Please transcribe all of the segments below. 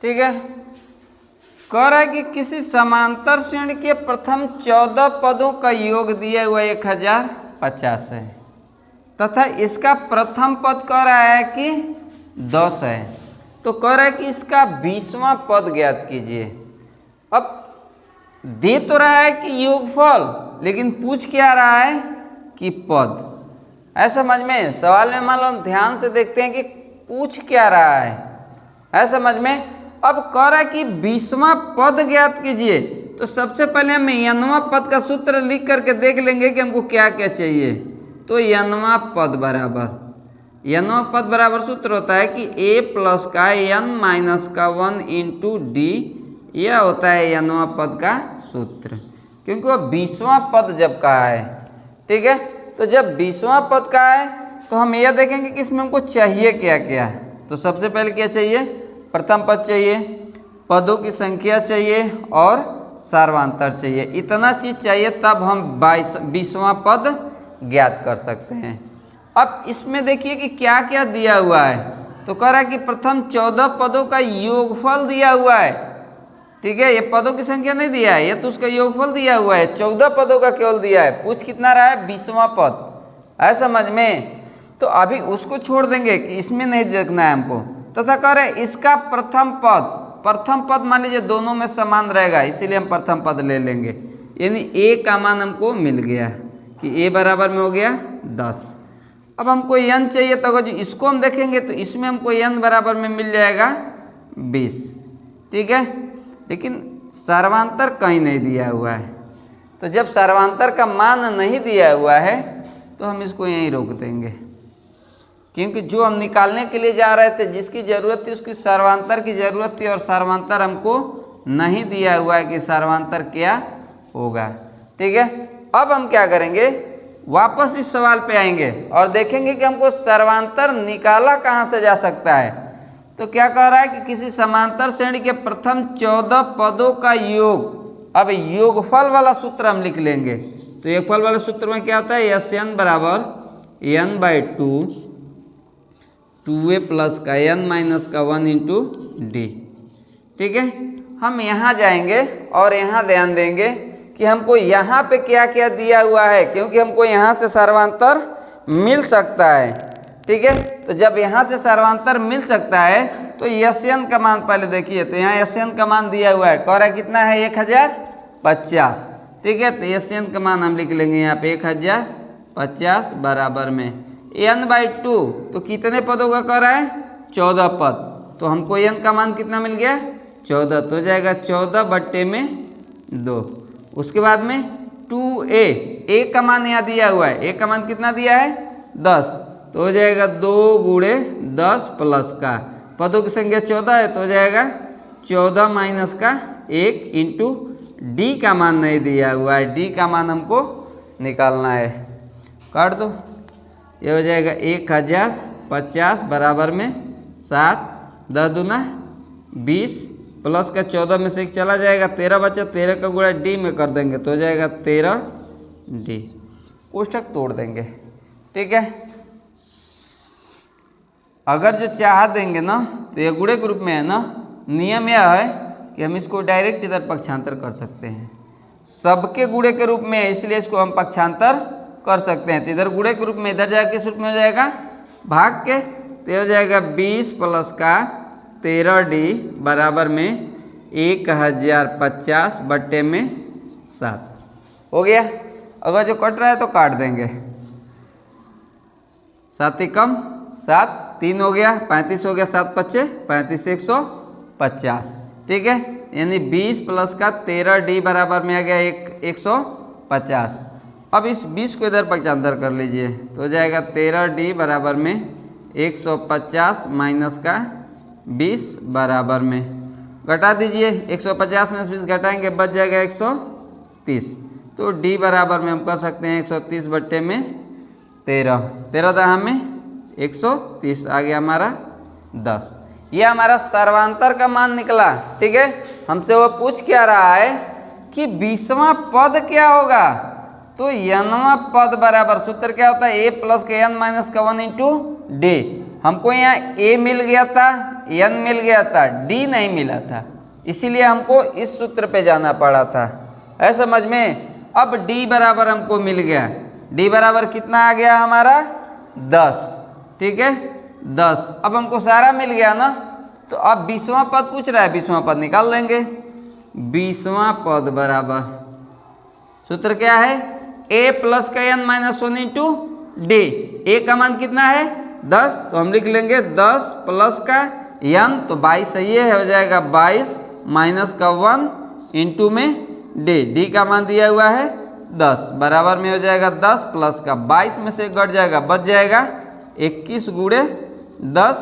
ठीक है। कह रहा है कि किसी समांतर श्रेणी के प्रथम 14 पदों का योग दिया हुआ 1050 है तथा इसका प्रथम पद कह रहा है कि 10 है। तो कह रहा है कि इसका 20वां पद ज्ञात कीजिए। अब दे तो रहा है कि योगफल, लेकिन पूछ क्या रहा है कि पद। ऐसा समझ में, सवाल में मान लो हम ध्यान से देखते हैं कि पूछ क्या रहा है, ऐसा समझ में। अब कह रहा है कि 20वां पद ज्ञात कीजिए। तो सबसे पहले हम n वां पद का सूत्र लिख करके देख लेंगे कि हमको क्या क्या चाहिए। तो n वां पद बराबर सूत्र होता है कि a प्लस का n माइनस का 1 इंटू डी, यह होता है n वां पद का सूत्र, क्योंकि वो 20वां पद जब का है। ठीक है, तो जब 20वां पद का है तो हम यह देखेंगे कि इसमें हमको चाहिए क्या क्या। तो सबसे पहले क्या चाहिए, प्रथम पद चाहिए, पदों की संख्या चाहिए और सार्वधातुक चाहिए। इतना चीज चाहिए तब हम 20वां पद ज्ञात कर सकते हैं। अब इसमें देखिए कि क्या क्या दिया हुआ है। तो कह रहा है कि प्रथम 14 पदों का योगफल दिया हुआ है। ठीक है, ये पदों की संख्या नहीं दिया है, ये तो उसका योगफल दिया हुआ है। 14 पदों का केवल दिया है। पूछ कितना रहा है, 20वां पद, है समझ में। तो अभी उसको छोड़ देंगे कि इसमें नहीं देखना है हमको। तथा कह रहे इसका प्रथम पद मान लीजिए दोनों में समान रहेगा, इसीलिए हम प्रथम पद ले लेंगे। यानी a का मान हमको मिल गया कि a बराबर में हो गया 10। अब हमको n चाहिए, तो अगर इसको हम देखेंगे तो इसमें हमको n बराबर में मिल जाएगा 20। ठीक है, लेकिन सर्वांतर कहीं नहीं दिया हुआ है। तो जब सर्वांतर का मान नहीं दिया हुआ है तो हम इसको यहीं रोक देंगे, क्योंकि जो हम निकालने के लिए जा रहे थे, जिसकी ज़रूरत थी उसकी सर्वांतर की ज़रूरत थी, और सर्वांतर हमको नहीं दिया हुआ है कि सर्वांतर क्या होगा। ठीक है, अब हम क्या करेंगे, वापस इस सवाल पे आएंगे और देखेंगे कि हमको सर्वांतर निकाला कहाँ से जा सकता है। तो क्या कह रहा है कि किसी समांतर श्रेणी के प्रथम 14 पदों का योग। अब योगफल वाला सूत्र हम लिख लेंगे। तो योगफल वाले सूत्र में क्या होता है, Sn बराबर n/2 2a प्लस का n माइनस का 1 इंटू डी। ठीक है, हम यहाँ जाएंगे और यहाँ ध्यान देंगे कि हमको यहाँ पे क्या क्या दिया हुआ है, क्योंकि हमको यहाँ से सर्वांतर मिल सकता है। ठीक है, तो जब यहाँ से सर्वांतर मिल सकता है तो Sn का मान पहले देखिए। तो यहाँ Sn का मान दिया हुआ है, कह रहा है कितना है, 1050। ठीक है, तो Sn का मान हम लिख लेंगे यहाँ पे 1050 बराबर में n/2। तो कितने पदों का कह रहा है, 14 पद। तो हमको n का मान कितना मिल गया, 14। तो हो जाएगा 14/2। उसके बाद में 2a, a का मान यहाँ दिया हुआ है, a का मान कितना दिया है, 10। तो हो जाएगा 2 गुणे 10 प्लस का, पदों की संख्या 14 है तो हो जाएगा 14 माइनस का 1 इंटू डी का मान नहीं दिया हुआ है, डी का मान हमको निकालना है। काट दो, ये हो जाएगा 1050 बराबर में 7, 10 दूना 20 प्लस का 14 में से 1 चला जाएगा, 13 बचा, 13 का गुणा डी में कर देंगे तो हो जाएगा 13 डी। कोष्ठक तोड़ देंगे। ठीक है, अगर जो चाह देंगे ना तो ये गुणे ग्रुप में है ना, नियम यह है कि हम इसको डायरेक्ट इधर पक्षांतर कर सकते हैं। सबके गुणे के रूप में है, इसलिए इसको हम पक्षांतर कर सकते हैं। तो इधर गुणे के रूप में, इधर जाकर किस रूप में हो जाएगा, भाग के। तो हो जाएगा 20 प्लस का 13d बराबर में 1050 बट्टे में 7 हो गया। अगर जो कट रहा है तो काट देंगे, 7 ही कम 7, 3 हो गया, 35 हो गया, 7 पच्चे 35, 150। ठीक है, यानी 20 प्लस का 13d बराबर में आ गया 150। अब इस 20 को इधर पक्षांतर कर लीजिए तो हो जाएगा 13d बराबर में 150 माइनस का 20 बराबर में, घटा दीजिए, 150 में से 20 घटाएंगे बच जाएगा 130। तो d बराबर में हम कर सकते हैं 130 बट्टे में 13, 13 दहा में 130 आ गया हमारा 10। ये हमारा सर्वांतर का मान निकला। ठीक है, हमसे वो पूछ क्या रहा है कि 20वां पद क्या होगा। तो n वां पद बराबर सूत्र क्या होता है, a प्लस के n माइनस का 1 इंटू डी। हमको यहाँ a मिल गया था, n मिल गया था, d नहीं मिला था, इसीलिए हमको इस सूत्र पे जाना पड़ा था। है समझ में? अब d बराबर हमको मिल गया, d बराबर कितना आ गया हमारा 10, ठीक है 10। अब हमको सारा मिल गया ना, तो अब 20वां पद पूछ रहा है, 20वां पद निकाल लेंगे। 20वां पद बराबर सूत्र क्या है, a प्लस का n minus 1 into D. a का मान कितना है 10, तो हम लिख लेंगे 10 प्लस का n, तो 22 सही है, हो जाएगा 22 माइनस का 1 इंटू में d का मान दिया हुआ है 10, बराबर में हो जाएगा 10 प्लस का 22 में से घट जाएगा, बच जाएगा 21 गुणे 10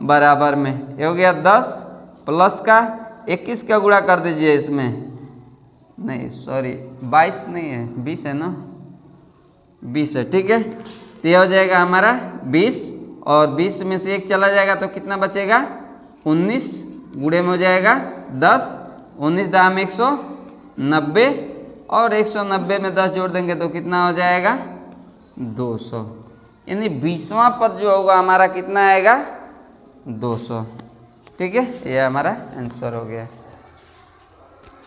बराबर में, ये हो गया 10 प्लस का 21 का गुणा कर दीजिए इसमें, नहीं सॉरी 22 नहीं है 20 है ना, 20 है, ठीक है। तो यह हो जाएगा हमारा 20 और 20 में से 1 चला जाएगा तो कितना बचेगा 19 गुणे में हो जाएगा 10, 19 दाम 190 और 190 में 10 जोड़ देंगे तो कितना हो जाएगा 200, यानी 20वां पद जो होगा हमारा कितना आएगा 200, ठीक है। यह हमारा आंसर हो गया।